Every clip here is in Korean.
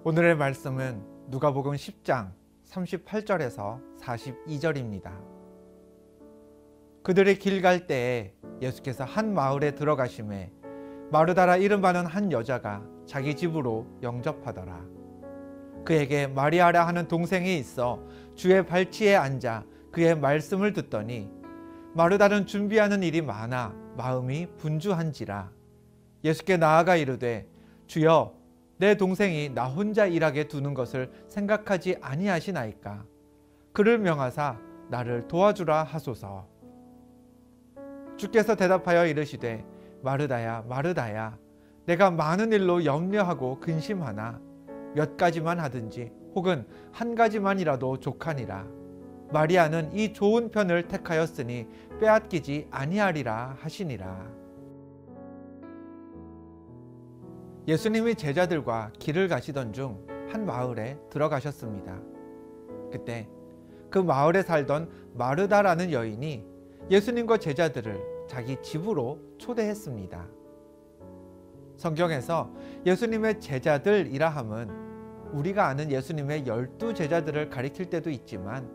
오늘의 말씀은 누가복음 10장 38절에서 42절입니다. 그들이 길 갈 때에 예수께서 한 마을에 들어가심에 마르다라 이름하는 한 여자가 자기 집으로 영접하더라. 그에게 마리아라 하는 동생이 있어 주의 발치에 앉아 그의 말씀을 듣더니 마르다는 준비하는 일이 많아 마음이 분주한지라. 예수께 나아가 이르되 주여, 내 동생이 나 혼자 일하게 두는 것을 생각하지 아니하시나이까. 그를 명하사 나를 도와주라 하소서. 주께서 대답하여 이르시되 마르다야, 마르다야, 내가 많은 일로 염려하고 근심하나 몇 가지만 하든지 혹은 한 가지만이라도 족하니라. 마리아는 이 좋은 편을 택하였으니 빼앗기지 아니하리라 하시니라. 예수님이 제자들과 길을 가시던 중 한 마을에 들어가셨습니다. 그때 그 마을에 살던 마르다라는 여인이 예수님과 제자들을 자기 집으로 초대했습니다. 성경에서 예수님의 제자들이라 함은 우리가 아는 예수님의 12 제자들을 가리킬 때도 있지만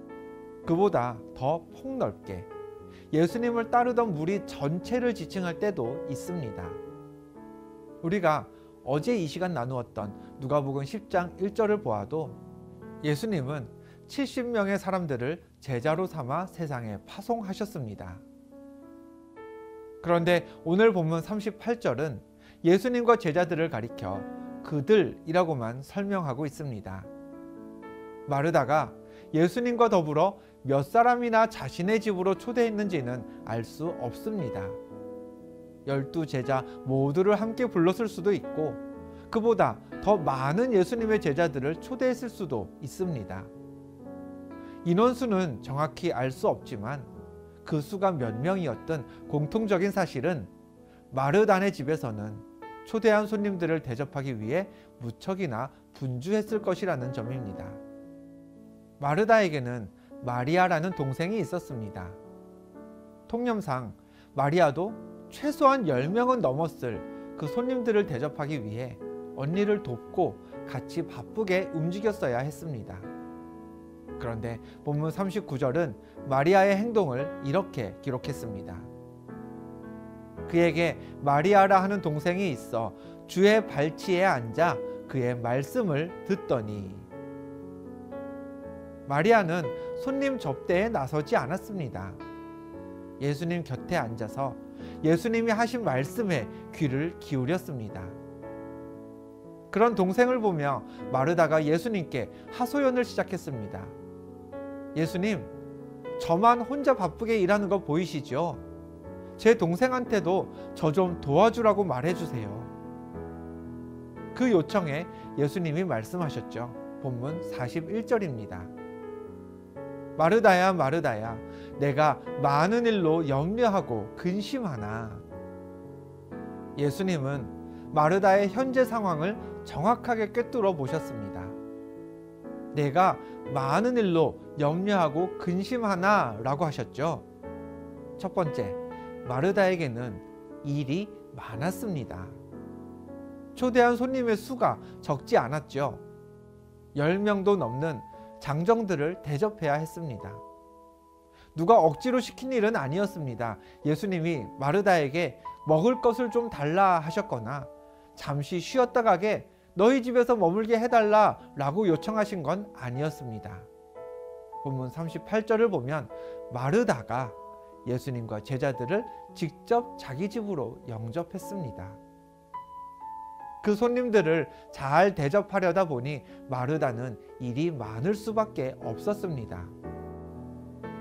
그보다 더 폭넓게 예수님을 따르던 무리 전체를 지칭할 때도 있습니다. 우리가 어제 이 시간 나누었던 누가복음 10장 1절을 보아도 예수님은 70명의 사람들을 제자로 삼아 세상에 파송하셨습니다. 그런데 오늘 본문 38절은 예수님과 제자들을 가리켜 그들이라고만 설명하고 있습니다. 마르다가 예수님과 더불어 몇 사람이나 자신의 집으로 초대했는지는 알 수 없습니다. 12 제자 모두를 함께 불렀을 수도 있고 그보다 더 많은 예수님의 제자들을 초대했을 수도 있습니다. 인원수는 정확히 알 수 없지만 그 수가 몇 명이었든 공통적인 사실은 마르다네 집에서는 초대한 손님들을 대접하기 위해 무척이나 분주했을 것이라는 점입니다. 마르다에게는 마리아라는 동생이 있었습니다. 통념상 마리아도 최소한 10명은 넘었을 그 손님들을 대접하기 위해 언니를 돕고 같이 바쁘게 움직였어야 했습니다. 그런데 본문 39절은 마리아의 행동을 이렇게 기록했습니다. 그에게 마리아라 하는 동생이 있어 주의 발치에 앉아 그의 말씀을 듣더니. 마리아는 손님 접대에 나서지 않았습니다. 예수님 곁에 앉아서 예수님이 하신 말씀에 귀를 기울였습니다. 그런 동생을 보며 마르다가 예수님께 하소연을 시작했습니다. 예수님, 저만 혼자 바쁘게 일하는 거 보이시죠? 제 동생한테도 저 좀 도와주라고 말해주세요. 그 요청에 예수님이 말씀하셨죠. 본문 41절입니다. 마르다야, 마르다야, 내가 많은 일로 염려하고 근심하나. 예수님은 마르다의 현재 상황을 정확하게 꿰뚫어 보셨습니다. 내가 많은 일로 염려하고 근심하나 라고 하셨죠. 첫 번째, 마르다에게는 일이 많았습니다. 초대한 손님의 수가 적지 않았죠. 10명도 넘는 장정들을 대접해야 했습니다. 누가 억지로 시킨 일은 아니었습니다. 예수님이 마르다에게 먹을 것을 좀 달라 하셨거나 잠시 쉬었다 가게 너희 집에서 머물게 해달라 라고 요청하신 건 아니었습니다. 본문 38절을 보면 마르다가 예수님과 제자들을 직접 자기 집으로 영접했습니다. 그 손님들을 잘 대접하려다 보니 마르다는 일이 많을 수밖에 없었습니다.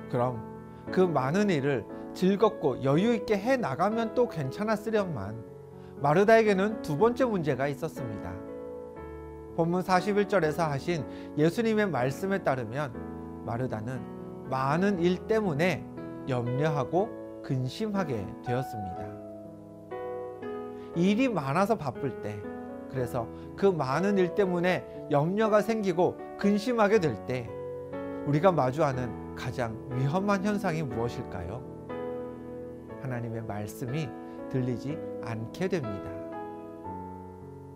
그럼 그 많은 일을 즐겁고 여유 있게 해 나가면 또 괜찮았으련만 마르다에게는 두 번째 문제가 있었습니다. 본문 41절에서 하신 예수님의 말씀에 따르면 마르다는 많은 일 때문에 염려하고 근심하게 되었습니다. 일이 많아서 바쁠 때, 그래서 그 많은 일 때문에 염려가 생기고 근심하게 될 때 우리가 마주하는 가장 위험한 현상이 무엇일까요? 하나님의 말씀이 들리지 않게 됩니다.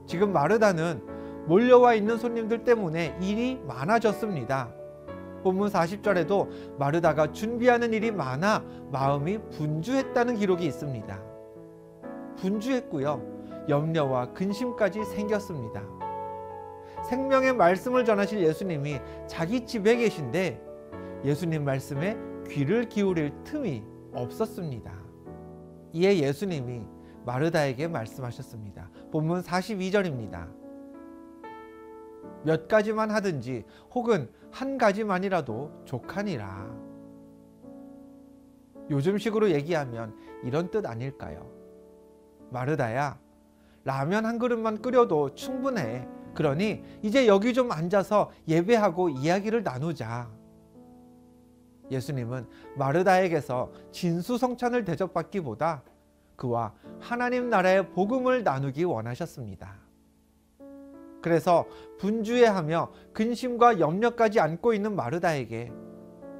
지금 마르다는 몰려와 있는 손님들 때문에 일이 많아졌습니다. 본문 40절에도 마르다가 준비하는 일이 많아 마음이 분주했다는 기록이 있습니다. 분주했고요. 염려와 근심까지 생겼습니다. 생명의 말씀을 전하실 예수님이 자기 집에 계신데 예수님 말씀에 귀를 기울일 틈이 없었습니다. 이에 예수님이 마르다에게 말씀하셨습니다. 본문 42절입니다. 몇 가지만 하든지 혹은 한 가지만이라도 족하니라. 요즘식으로 얘기하면 이런 뜻 아닐까요? 마르다야, 라면 한 그릇만 끓여도 충분해. 그러니 이제 여기 좀 앉아서 예배하고 이야기를 나누자. 예수님은 마르다에게서 진수성찬을 대접받기보다 그와 하나님 나라의 복음을 나누기 원하셨습니다. 그래서 분주해하며 근심과 염려까지 안고 있는 마르다에게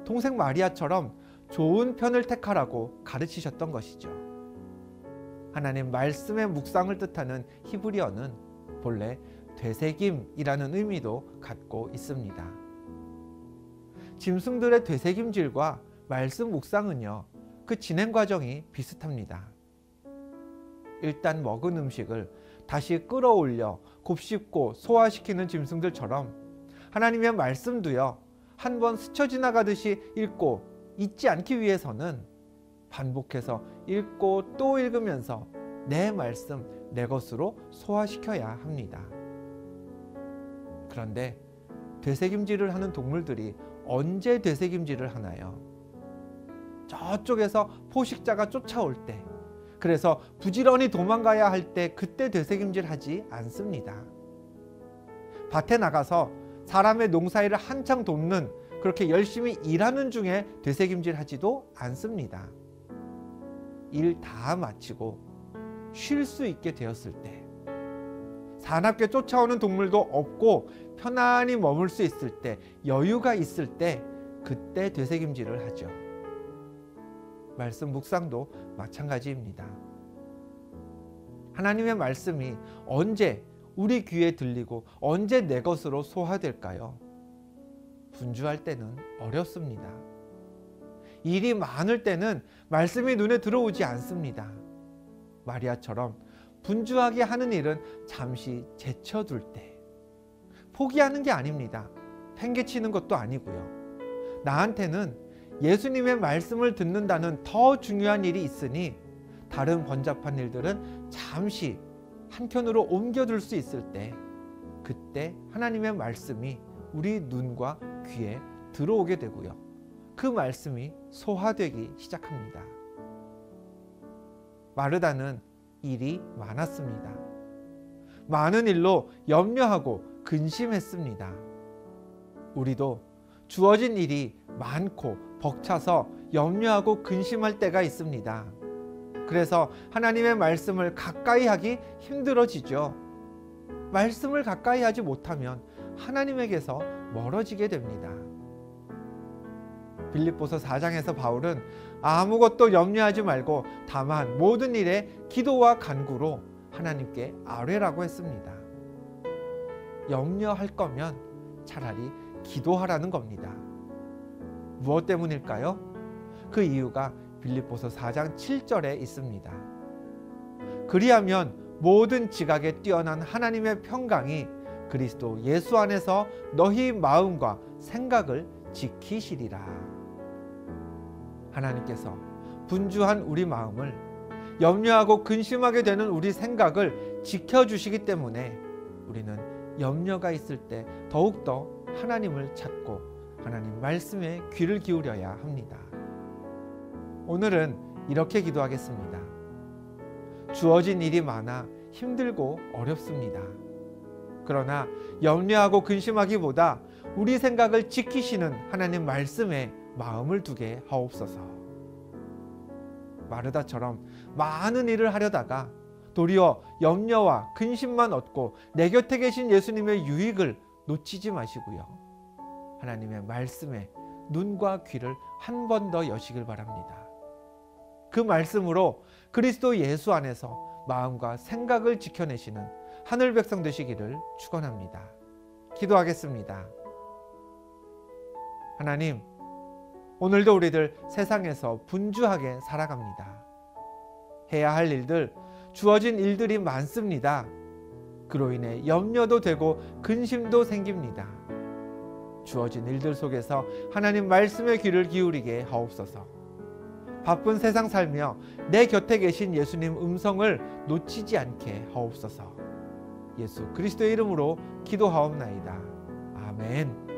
동생 마리아처럼 좋은 편을 택하라고 가르치셨던 것이죠. 하나님 말씀의 묵상을 뜻하는 히브리어는 본래 되새김이라는 의미도 갖고 있습니다. 짐승들의 되새김질과 말씀 묵상은요, 그 진행 과정이 비슷합니다. 일단 먹은 음식을 다시 끌어올려 곱씹고 소화시키는 짐승들처럼 하나님의 말씀도요, 한번 스쳐 지나가듯이 읽고 잊지 않기 위해서는 반복해서 읽고 또 읽으면서 내 말씀, 내 것으로 소화시켜야 합니다. 그런데 되새김질을 하는 동물들이 언제 되새김질을 하나요? 저쪽에서 포식자가 쫓아올 때, 그래서 부지런히 도망가야 할 때 그때 되새김질 하지 않습니다. 밭에 나가서 사람의 농사일을 한창 돕는, 그렇게 열심히 일하는 중에 되새김질 하지도 않습니다. 일 다 마치고 쉴 수 있게 되었을 때, 사납게 쫓아오는 동물도 없고 편안히 머물 수 있을 때, 여유가 있을 때, 그때 되새김질을 하죠. 말씀 묵상도 마찬가지입니다. 하나님의 말씀이 언제 우리 귀에 들리고 언제 내 것으로 소화될까요? 분주할 때는 어렵습니다. 일이 많을 때는 말씀이 눈에 들어오지 않습니다. 마리아처럼 분주하게 하는 일은 잠시 제쳐둘 때, 포기하는 게 아닙니다. 팽개치는 것도 아니고요. 나한테는 예수님의 말씀을 듣는다는 더 중요한 일이 있으니 다른 번잡한 일들은 잠시 한켠으로 옮겨둘 수 있을 때, 그때 하나님의 말씀이 우리 눈과 귀에 들어오게 되고요. 그 말씀이 소화되기 시작합니다. 마르다는 일이 많았습니다. 많은 일로 염려하고 근심했습니다. 우리도 주어진 일이 많고 벅차서 염려하고 근심할 때가 있습니다. 그래서 하나님의 말씀을 가까이 하기 힘들어지죠. 말씀을 가까이 하지 못하면 하나님에게서 멀어지게 됩니다. 빌립보서 4장에서 바울은 아무것도 염려하지 말고 다만 모든 일에 기도와 간구로 하나님께 아뢰라고 했습니다. 염려할 거면 차라리 기도하라는 겁니다. 무엇 때문일까요? 그 이유가 빌립보서 4장 7절에 있습니다. 그리하면 모든 지각에 뛰어난 하나님의 평강이 그리스도 예수 안에서 너희 마음과 생각을 지키시리라. 하나님께서 분주한 우리 마음을, 염려하고 근심하게 되는 우리 생각을 지켜주시기 때문에 우리는 염려가 있을 때 더욱더 하나님을 찾고 하나님 말씀에 귀를 기울여야 합니다. 오늘은 이렇게 기도하겠습니다. 주어진 일이 많아 힘들고 어렵습니다. 그러나 염려하고 근심하기보다 우리 생각을 지키시는 하나님 말씀에 마음을 두게 하옵소서. 마르다처럼 많은 일을 하려다가 도리어 염려와 근심만 얻고 내 곁에 계신 예수님의 유익을 놓치지 마시고요. 하나님의 말씀에 눈과 귀를 한 번 더 여시길 바랍니다. 그 말씀으로 그리스도 예수 안에서 마음과 생각을 지켜내시는 하늘 백성 되시기를 축원합니다. 기도하겠습니다. 하나님, 오늘도 우리들 세상에서 분주하게 살아갑니다. 해야 할 일들, 주어진 일들이 많습니다. 그로 인해 염려도 되고 근심도 생깁니다. 주어진 일들 속에서 하나님 말씀의 귀를 기울이게 하옵소서. 바쁜 세상 살며 내 곁에 계신 예수님 음성을 놓치지 않게 하옵소서. 예수 그리스도의 이름으로 기도하옵나이다. 아멘.